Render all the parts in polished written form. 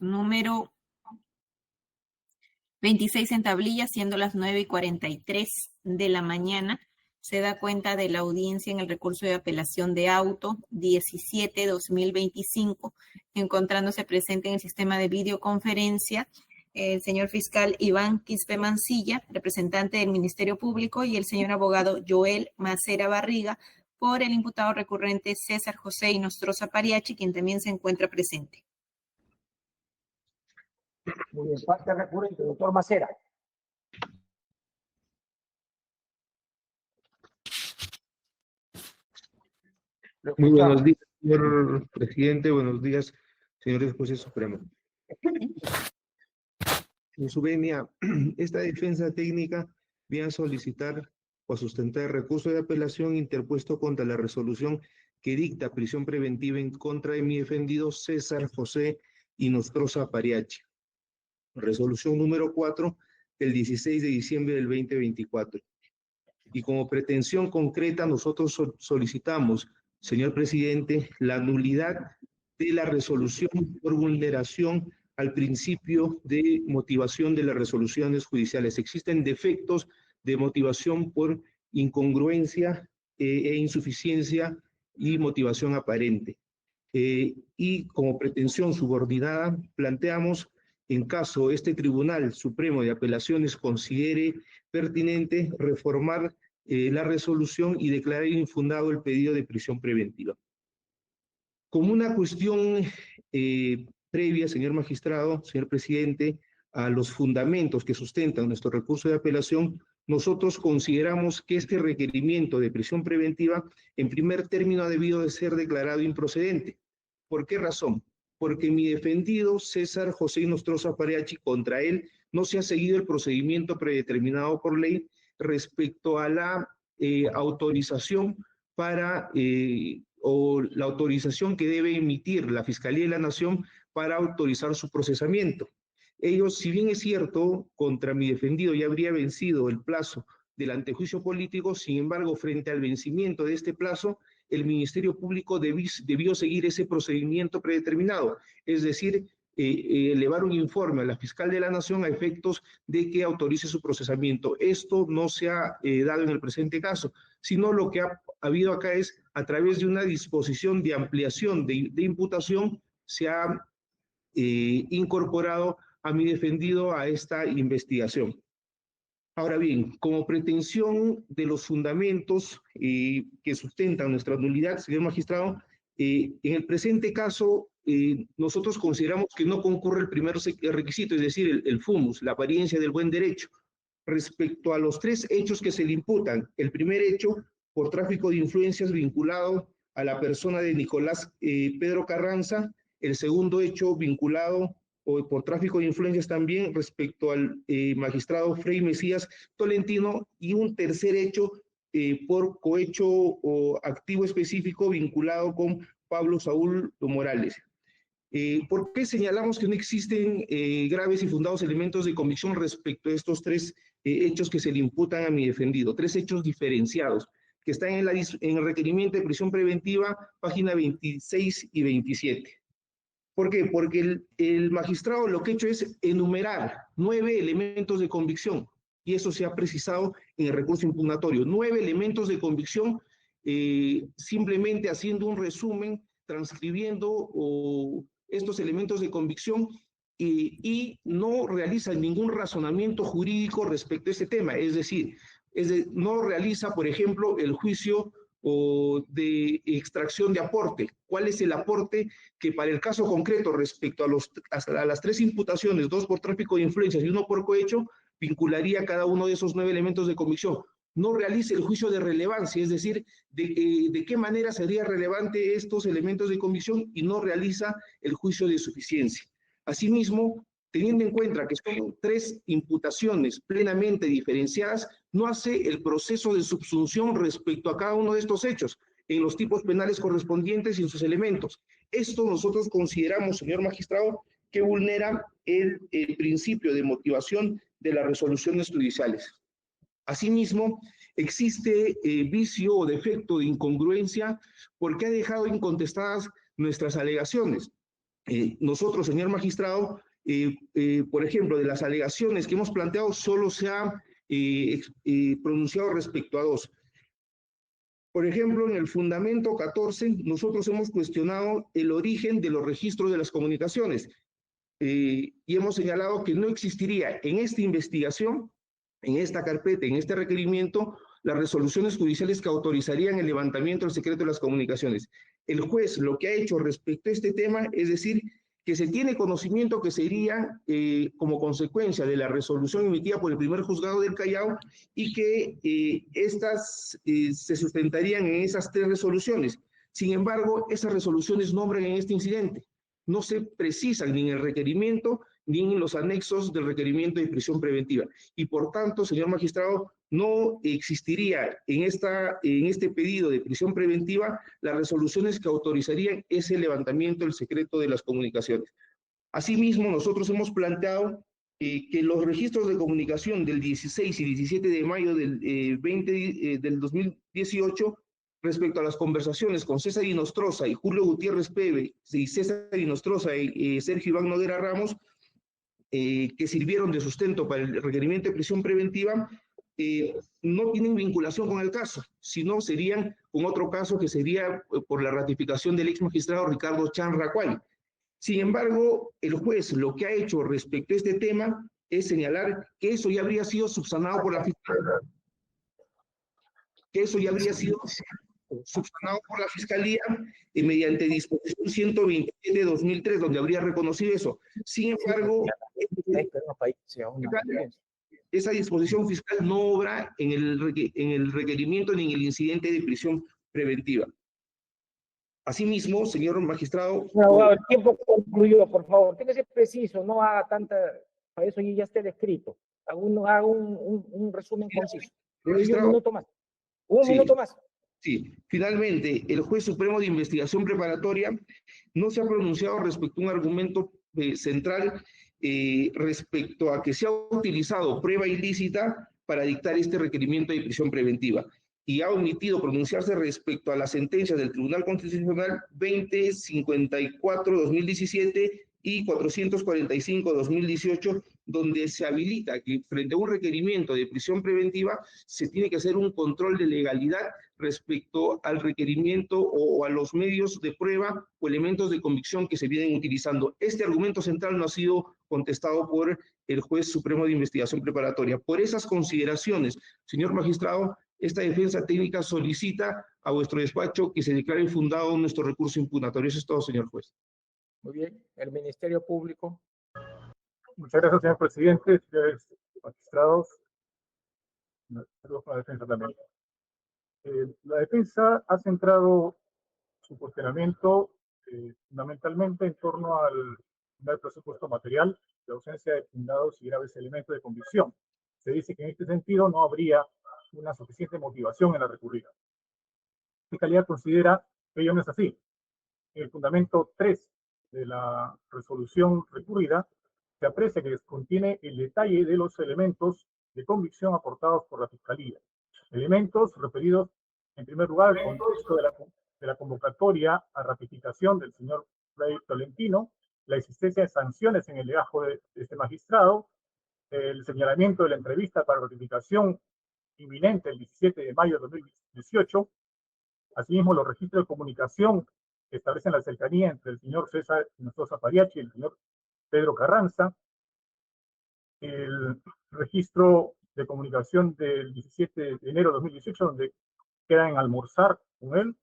número 26 en tablilla, siendo las 9:43 de la mañana. Se da cuenta de la audiencia en el recurso de apelación de auto 17-2025, encontrándose presente en el sistema de videoconferencia el señor fiscal Iván Quispe Mancilla, representante del Ministerio Público, y el señor abogado Joel Macera Barriga, por el imputado recurrente César José Inostroza Pariachi, quien también se encuentra presente. Muy bien, parte recurrente, doctor Macera. Muy buenos días, señor presidente. Buenos días, señores jueces supremos. En su venia, esta defensa técnica viene a solicitar o a sustentar el recurso de apelación interpuesto contra la resolución que dicta prisión preventiva en contra de mi defendido César José Inostroza Pariachi. Resolución número 4 del 16 de diciembre del 2024. Y como pretensión concreta, nosotros solicitamos, señor presidente, la nulidad de la resolución por vulneración al principio de motivación de las resoluciones judiciales. Existen defectos de motivación por incongruencia e insuficiencia y motivación aparente. Y como pretensión subordinada, planteamos, en caso este Tribunal Supremo de Apelaciones considere pertinente, reformar la resolución y declarar infundado el pedido de prisión preventiva. Como una cuestión previa, señor magistrado, señor presidente, a los fundamentos que sustentan nuestro recurso de apelación, nosotros consideramos que este requerimiento de prisión preventiva, en primer término, ha debido de ser declarado improcedente. ¿Por qué razón? Porque mi defendido, César José Inostroza Pariachi, contra él no se ha seguido el procedimiento predeterminado por ley respecto a la autorización para o la autorización que debe emitir la Fiscalía de la Nación para autorizar su procesamiento. Ellos, si bien es cierto, contra mi defendido ya habría vencido el plazo del antejuicio político, sin embargo, frente al vencimiento de este plazo, el Ministerio Público debió seguir ese procedimiento predeterminado, es decir, elevar un informe a la Fiscal de la Nación a efectos de que autorice su procesamiento. Esto no se ha dado en el presente caso, sino lo que ha habido acá es, a través de una disposición de ampliación de imputación, se ha incorporado a mi defendido a esta investigación. Ahora bien, como pretensión de los fundamentos que sustentan nuestra nulidad, señor magistrado, en el presente caso, nosotros consideramos que no concurre el primer requisito, es decir, el fumus, la apariencia del buen derecho. Respecto a los tres hechos que se le imputan, el primer hecho, por tráfico de influencias vinculado a la persona de Nicolás Pedro Carranza, el segundo hecho vinculado o por tráfico de influencias también respecto al magistrado Frei Mesías Tolentino, y un tercer hecho por cohecho o activo específico vinculado con Pablo Saúl Morales. ¿Por qué señalamos que no existen graves y fundados elementos de convicción respecto a estos tres hechos que se le imputan a mi defendido? Tres hechos diferenciados que están en el requerimiento de prisión preventiva, página 26 y 27. ¿Por qué? Porque el magistrado lo que ha hecho es enumerar 9 elementos de convicción, y eso se ha precisado en el recurso impugnatorio. 9 elementos de convicción, simplemente haciendo un resumen, transcribiendo estos elementos de convicción, y no realiza ningún razonamiento jurídico respecto a este tema. Es decir, no realiza, por ejemplo, el juicio o de extracción de aporte. ¿Cuál es el aporte que para el caso concreto respecto a las tres imputaciones, 2 por tráfico de influencias y 1 por cohecho, vincularía cada uno de esos 9 elementos de convicción? No realiza el juicio de relevancia, es decir, de qué manera sería relevante estos elementos de convicción, y no realiza el juicio de suficiencia. Asimismo, teniendo en cuenta que son 3 imputaciones plenamente diferenciadas, no hace el proceso de subsunción respecto a cada uno de estos hechos en los tipos penales correspondientes y en sus elementos. Esto nosotros consideramos, señor magistrado, que vulnera el principio de motivación de las resoluciones judiciales. Asimismo, existe vicio o defecto de incongruencia porque ha dejado incontestadas nuestras alegaciones. Nosotros, señor magistrado, por ejemplo, de las alegaciones que hemos planteado, solo se ha pronunciado respecto a dos. Por ejemplo, en el fundamento 14, nosotros hemos cuestionado el origen de los registros de las comunicaciones y hemos señalado que no existiría en esta investigación, en esta carpeta, en este requerimiento, las resoluciones judiciales que autorizarían el levantamiento del secreto de las comunicaciones. El juez lo que ha hecho respecto a este tema es decir que se tiene conocimiento que sería como consecuencia de la resolución emitida por el primer juzgado del Callao y que estas se sustentarían en esas tres resoluciones. Sin embargo, esas resoluciones no obran en este incidente. No se precisan ni en el requerimiento ni en los anexos del requerimiento de prisión preventiva. Y por tanto, señor magistrado, no existiría en este pedido de prisión preventiva las resoluciones que autorizarían ese levantamiento del secreto de las comunicaciones. Asimismo, nosotros hemos planteado que los registros de comunicación del 16 y 17 de mayo del 2018 respecto a las conversaciones con César Inostroza y Julio Gutiérrez Peve y César Inostroza y Sergio Iván Noguera Ramos, que sirvieron de sustento para el requerimiento de prisión preventiva, no tienen vinculación con el caso, sino serían con otro caso que sería por la ratificación del ex magistrado Ricardo Chan Racuay. Sin embargo, el juez lo que ha hecho respecto a este tema es señalar que eso ya habría sido subsanado por la Fiscalía, mediante disposición 127 de 2003, donde habría reconocido eso. Sin embargo, esa disposición fiscal no obra en el requerimiento ni en el incidente de prisión preventiva. Asimismo, señor magistrado... Abogado, el tiempo concluyó, por favor. Tiene que ser preciso, no haga tanta... Para eso ya esté descrito. Haga un resumen conciso. Un minuto más. Un minuto más. Sí, finalmente, el juez supremo de investigación preparatoria no se ha pronunciado respecto a un argumento central respecto a que se ha utilizado prueba ilícita para dictar este requerimiento de prisión preventiva y ha omitido pronunciarse respecto a la sentencia del Tribunal Constitucional 2054-2017 y 445-2018, donde se habilita que frente a un requerimiento de prisión preventiva se tiene que hacer un control de legalidad respecto al requerimiento o a los medios de prueba o elementos de convicción que se vienen utilizando. Este argumento central no ha sido contestado por el juez supremo de investigación preparatoria. Por esas consideraciones, señor magistrado, esta defensa técnica solicita a vuestro despacho que se declare fundado nuestro recurso impugnatorio. Eso es todo, señor juez. Muy bien. El Ministerio Público. Muchas gracias, señor presidente, señores magistrados. Saludos para la defensa también. La defensa ha centrado su cuestionamiento fundamentalmente en torno al presupuesto material, de ausencia de fundados y graves elementos de convicción. Se dice que en este sentido no habría una suficiente motivación en la recurrida. La Fiscalía considera que ello no es así. En el fundamento 3 de la resolución recurrida se aprecia que contiene el detalle de los elementos de convicción aportados por la Fiscalía. Elementos referidos, en primer lugar, al contexto de la convocatoria a ratificación del señor Frei Tolentino, la existencia de sanciones en el legajo de este magistrado, el señalamiento de la entrevista para ratificación inminente el 17 de mayo de 2018, asimismo los registros de comunicación que establecen la cercanía entre el señor César Inostroza Pariachi y el señor Pedro Carranza, el registro de comunicación del 17 de enero de 2018, donde quedan en almorzar con él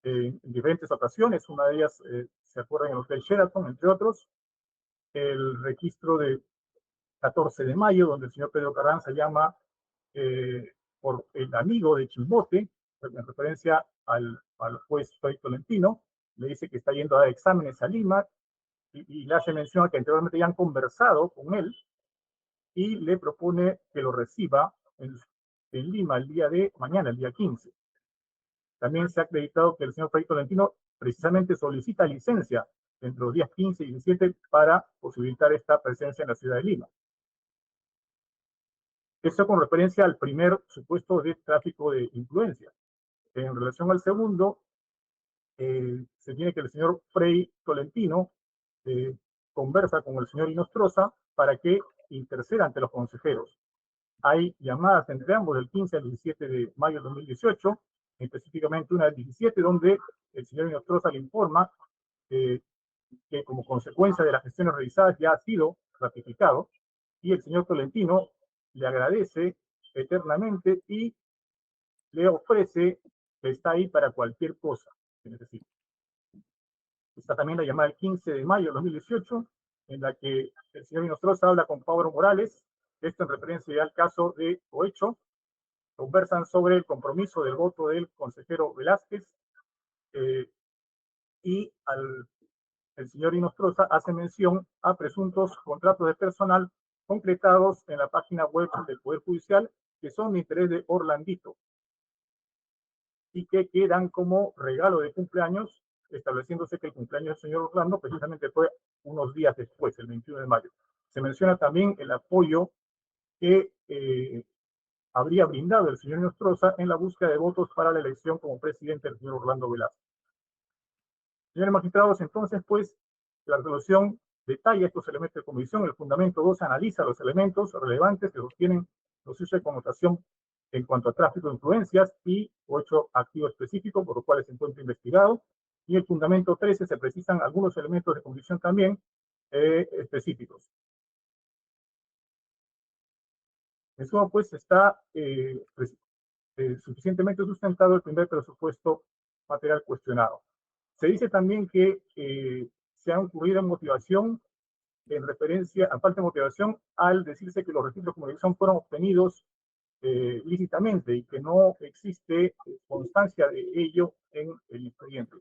en diferentes ocasiones, una de ellas se acuerda en el Hotel Sheraton, entre otros, el registro de 14 de mayo, donde el señor Pedro Carranza llama por el amigo de Chimbote, en referencia al juez Frei Tolentino, le dice que está yendo a dar exámenes a Lima, y le hace mención a que anteriormente ya han conversado con él, y le propone que lo reciba en Lima el día de mañana, el día 15. También se ha acreditado que el señor Frei Tolentino precisamente solicita licencia entre los días 15 y 17 para posibilitar esta presencia en la ciudad de Lima. Eso con referencia al primer supuesto de tráfico de influencia. En relación al segundo, se tiene que el señor Frei Tolentino conversa con el señor Inostroza para que interceda ante los consejeros. Hay llamadas entre ambos del 15 al 17 de mayo de 2018, específicamente una del 17, donde el señor Inostroza le informa que como consecuencia de las gestiones realizadas ya ha sido ratificado, y el señor Tolentino le agradece eternamente y le ofrece que está ahí para cualquier cosa que necesite. Está también la llamada del 15 de mayo de 2018, en la que el señor Inostroza habla con Pablo Morales, esto en referencia al caso de Oecho. Conversan sobre el compromiso del voto del consejero Velázquez, y el señor Inostroza hace mención a presuntos contratos de personal concretados en la página web del Poder Judicial, que son de interés de Orlandito y que quedan como regalo de cumpleaños, estableciéndose que el cumpleaños del señor Orlando precisamente fue unos días después, el 21 de mayo. Se menciona también el apoyo que habría brindado el señor Inostroza en la búsqueda de votos para la elección como presidente del señor Orlando Velázquez. Señores magistrados, entonces, pues, la resolución detalla estos elementos de comisión. El fundamento 2 analiza los elementos relevantes que sostienen los hechos de connotación en cuanto a tráfico de influencias y o hecho activo específico por los cuales se encuentra investigado. Y el fundamento 13 se precisan algunos elementos de comisión también específicos. En suma, pues, está suficientemente sustentado el primer presupuesto material cuestionado. Se dice también que se ha ocurrido en motivación, en referencia a falta de motivación, al decirse que los registros de comunicación fueron obtenidos lícitamente y que no existe constancia de ello en el expediente.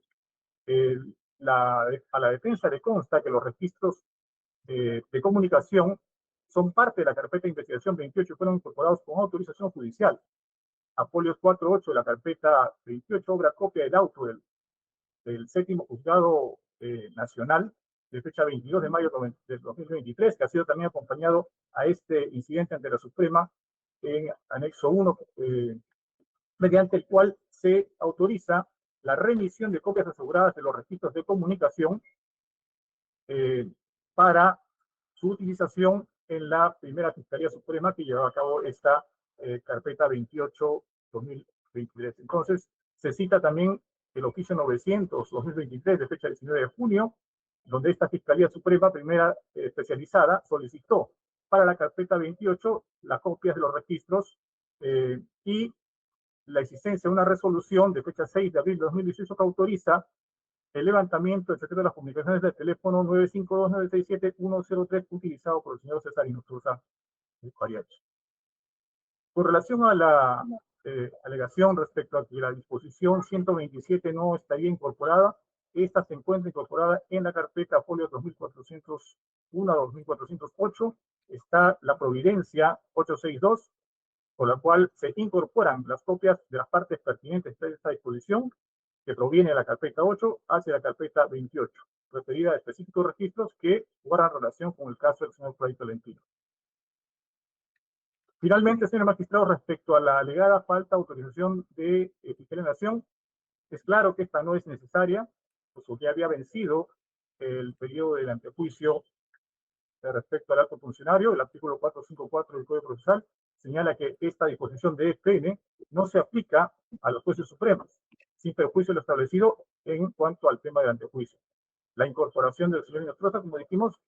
A la defensa le consta que los registros de comunicación son parte de la carpeta de investigación 28 y fueron incorporados con autorización judicial. Apolios 4.8 de la carpeta 28 obra copia del auto del séptimo juzgado nacional de fecha 22 de mayo del 2023, que ha sido también acompañado a este incidente ante la Suprema en anexo 1, mediante el cual se autoriza la remisión de copias aseguradas de los registros de comunicación para su utilización en la primera Fiscalía Suprema que llevaba a cabo esta carpeta 28-2023. Entonces, se cita también el oficio 900-2023 de fecha 19 de junio, donde esta Fiscalía Suprema, primera especializada, solicitó para la carpeta 28 las copias de los registros y la existencia de una resolución de fecha 6 de abril de 2018 que autoriza el levantamiento del secreto de las comunicaciones del teléfono 952-967-103 utilizado por el señor César Inostroza Pariachi. Con relación a la alegación respecto a que la disposición 127 no estaría incorporada, esta se encuentra incorporada en la carpeta folio 2401 a 2408, está la providencia 862, con la cual se incorporan las copias de las partes pertinentes de esta disposición, que proviene de la carpeta 8 hacia la carpeta 28, referida a específicos registros que guardan relación con el caso del señor Fray Tolentino. Finalmente, señor magistrado, respecto a la alegada falta de autorización de Fiscalía de Nación, es claro que esta no es necesaria, pues ya había vencido el periodo del antejuicio respecto al alto funcionario. El artículo 454 del Código Procesal señala que esta disposición de EPN no se aplica a los jueces supremos, sin perjuicio de lo establecido en cuanto al tema del antejuicio. La incorporación del señor Inostroza, como dijimos,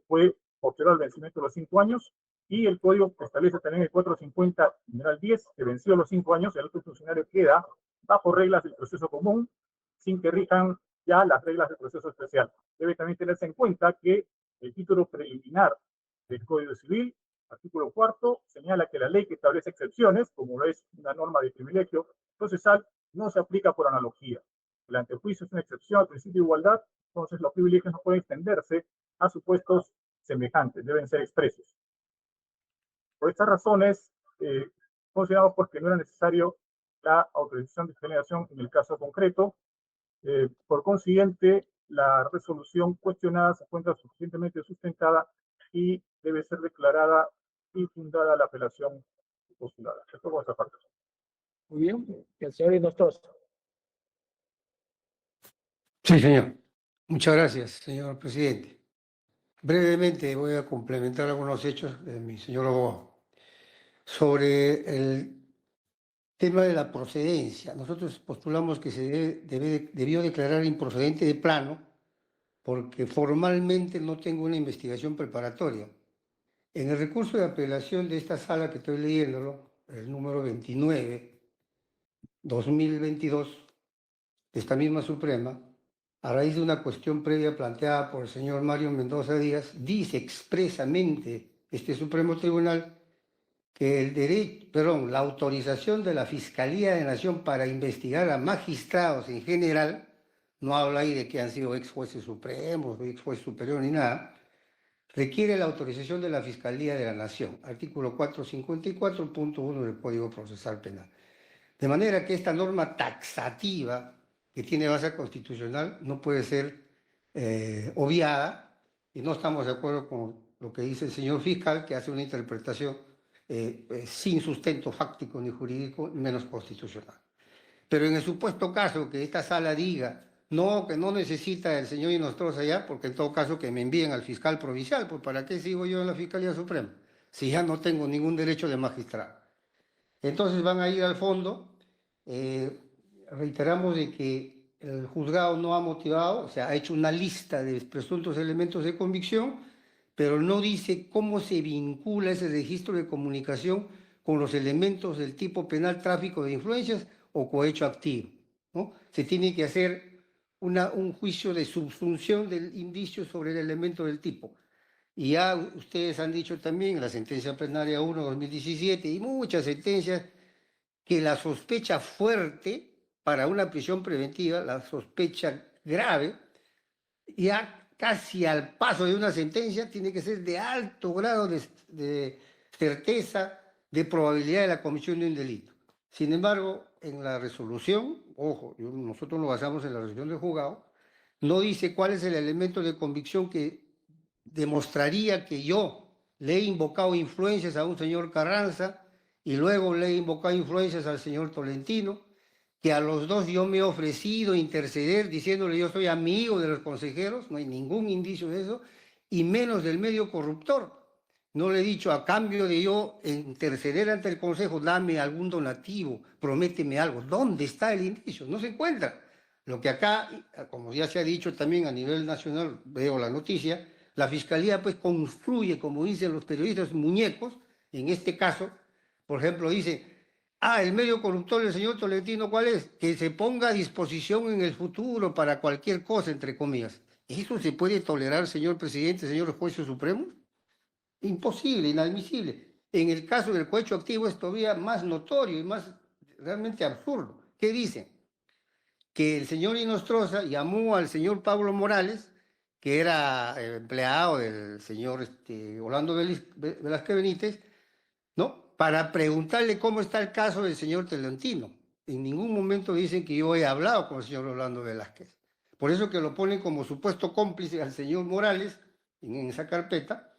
fue posterior al vencimiento de los 5 años, y el código establece también el 450, numeral 10, que venció los 5 años, el alto funcionario queda bajo reglas del proceso común, sin que rijan ya las reglas del proceso especial. Debe también tenerse en cuenta que el título preliminar del Código Civil, artículo 4, señala que la ley que establece excepciones, como es una norma de privilegio procesal, no se aplica por analogía. El antejuicio es una excepción al principio de igualdad, entonces los privilegios no pueden extenderse a supuestos semejantes, deben ser expresos. Por estas razones, consideramos pues, que no era necesario la autorización de generación en el caso concreto. Por consiguiente, la resolución cuestionada se encuentra suficientemente sustentada y debe ser declarada infundada la apelación postulada. Esto por esta parte. Muy bien, el señor Inostroza. Sí, señor. Muchas gracias, señor presidente. Brevemente voy a complementar algunos hechos de mi señor abogado. Sobre el tema de la procedencia, nosotros postulamos que se debió declarar improcedente de plano porque formalmente no tengo una investigación preparatoria. En el recurso de apelación de esta sala que estoy leyéndolo, el número 29/2022, de esta misma Suprema, a raíz de una cuestión previa planteada por el señor Mario Mendoza Díaz, dice expresamente este Supremo Tribunal que la autorización de la Fiscalía de Nación para investigar a magistrados en general, no habla ahí de que han sido ex jueces supremos, ex juez superior ni nada, requiere la autorización de la Fiscalía de la Nación, artículo 454.1 del Código Procesal Penal. De manera que esta norma taxativa que tiene base constitucional no puede ser obviada, y no estamos de acuerdo con lo que dice el señor fiscal, que hace una interpretación sin sustento fáctico ni jurídico, menos constitucional. Pero en el supuesto caso que esta sala diga no, que no necesita el señor Inostroza ya, porque en todo caso que me envíen al fiscal provincial, pues ¿para qué sigo yo en la Fiscalía Suprema? Si ya no tengo ningún derecho de magistrado. Entonces van a ir al fondo. Reiteramos de que el juzgado no ha motivado, o sea, ha hecho una lista de presuntos elementos de convicción, pero no dice cómo se vincula ese registro de comunicación con los elementos del tipo penal tráfico de influencias o cohecho activo, ¿no? Se tiene que hacer un juicio de subsunción del indicio sobre el elemento del tipo. Y ya ustedes han dicho también, la sentencia plenaria 1/2017 y muchas sentencias, que la sospecha fuerte para una prisión preventiva, la sospecha grave, ya casi al paso de una sentencia, tiene que ser de alto grado de certeza, de probabilidad de la comisión de un delito. Sin embargo, en la resolución, ojo, nosotros nos basamos en la resolución del juzgado, no dice cuál es el elemento de convicción que demostraría que yo le he invocado influencias a un señor Carranza y luego le he invocado influencias al señor Tolentino, que a los dos yo me he ofrecido interceder diciéndole yo soy amigo de los consejeros, no hay ningún indicio de eso, y menos del medio corruptor. No le he dicho a cambio de yo interceder ante el consejo, dame algún donativo, prométeme algo. ¿Dónde está el indicio? No se encuentra. Lo que acá, como ya se ha dicho también a nivel nacional, veo la noticia, la Fiscalía pues construye, como dicen los periodistas, muñecos. En este caso, por ejemplo, dice, el medio corruptor del señor Tolentino, ¿cuál es? Que se ponga a disposición en el futuro para cualquier cosa, entre comillas. ¿Eso se puede tolerar, señor presidente, señor juez supremo? Imposible, inadmisible. En el caso del cohecho activo es todavía más notorio y más realmente absurdo. ¿Qué dice? Que el señor Inostroza llamó al señor Pablo Morales, que era empleado del señor Orlando Velázquez Benítez, ¿no? Para preguntarle cómo está el caso del señor Tolentino. En ningún momento dicen que yo he hablado con el señor Orlando Velázquez. Por eso que lo ponen como supuesto cómplice al señor Morales en esa carpeta,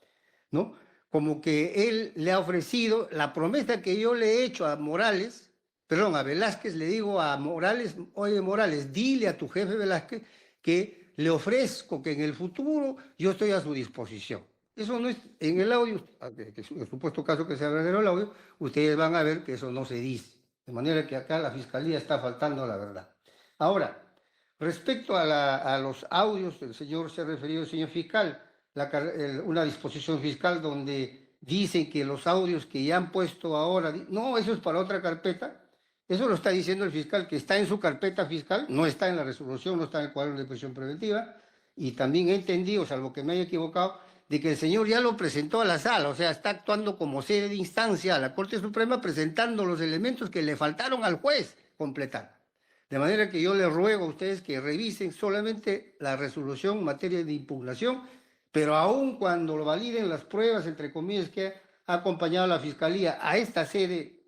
¿no? Como que él le ha ofrecido la promesa que yo le he hecho a Morales, perdón, a Velázquez, le digo a Morales, oye Morales, dile a tu jefe Velázquez que le ofrezco que en el futuro yo estoy a su disposición. Eso no es, en el audio, en el supuesto caso que sea verdadero el audio, ustedes van a ver que eso no se dice. De manera que acá la Fiscalía está faltando a la verdad. Ahora, respecto a los audios, el señor se ha referido, el señor fiscal, una disposición fiscal donde dicen que los audios que ya han puesto ahora, no, eso es para otra carpeta, eso lo está diciendo el fiscal, que está en su carpeta fiscal, no está en la resolución, no está en el cuadro de prisión preventiva, y también he entendido, salvo que me haya equivocado, de que el señor ya lo presentó a la sala, o sea, está actuando como sede de instancia a la Corte Suprema, presentando los elementos que le faltaron al juez completar. De manera que yo les ruego a ustedes que revisen solamente la resolución en materia de impugnación, pero aun cuando lo validen las pruebas, entre comillas, que ha acompañado a la Fiscalía a esta sede,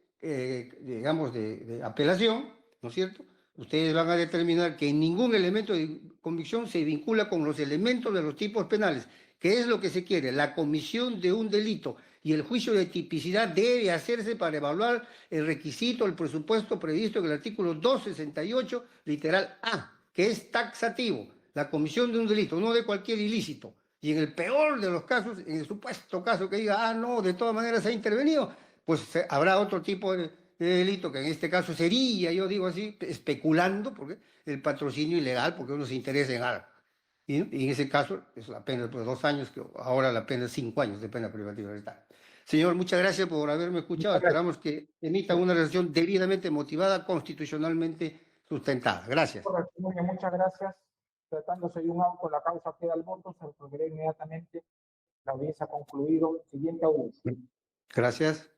digamos, de apelación, ¿no es cierto? Ustedes van a determinar que ningún elemento de convicción se vincula con los elementos de los tipos penales. ¿Qué es lo que se quiere? La comisión de un delito y el juicio de tipicidad debe hacerse para evaluar el requisito, el presupuesto previsto en el artículo 268, literal A, que es taxativo, la comisión de un delito, no de cualquier ilícito, Y en el peor de los casos, en el supuesto caso que diga, ah, no, de todas maneras ha intervenido, pues habrá otro tipo de delito, que en este caso sería, yo digo así, especulando, porque el patrocinio ilegal, porque uno se interesa en algo. Y en ese caso es la pena pues, 2 años, que ahora la pena es 5 años de pena privativa de libertad. Señor, muchas gracias por haberme escuchado. Esperamos que emita una resolución debidamente motivada, constitucionalmente sustentada. Gracias. Correcto, muy bien, muchas gracias. Tratándose de un auto, la causa queda al voto, se resolverá inmediatamente. La audiencia ha concluido. Siguiente audiencia. Gracias.